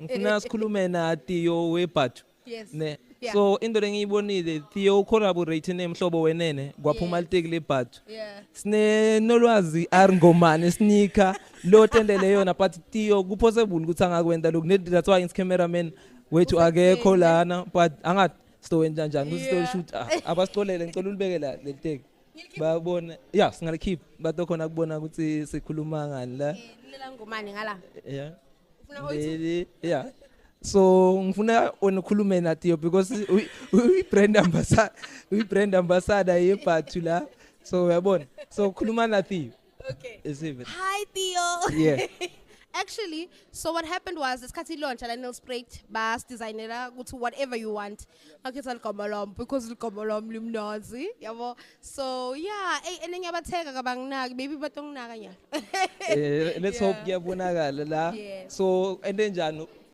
ngifuna sikhulume na Theo weBathu. Yes. Ne. Yeah. So into lengiyibonile Theo collaborate nemhlobo wenene kwaphuma Yes. liteki leBathu. Yeah. Sine Nolwazi Ngomane sneaker lo tendele yona but Theo kupossible ukuthi angakwenda lokhu that's why cameraman wethu akekho lana but angathi stowe njani ukuthi stowe shoot abasicolele ngicela ulibeke la leteki babona yeah singale keep bato khona kubona ukuthi sikhuluma ngani la Lela Ngomane ngala. yeah Ufuna oyithu? yeah so ngifuna ukukhuluma na Theo because we brand ambassador yeBathu la so uyabona so khuluma na Theo. Okay. Is it? Hi Theo. Yeah. Actually, so what happened was this Kati launch and I nail sprayed bas designer go to whatever you want. Okay, tell Kamalom because Kamalom limnazi. Yabo. So yeah, and then yabateka kabang nag maybe batong naganya. Let's hope yabonakala la. Yes. So and then Janu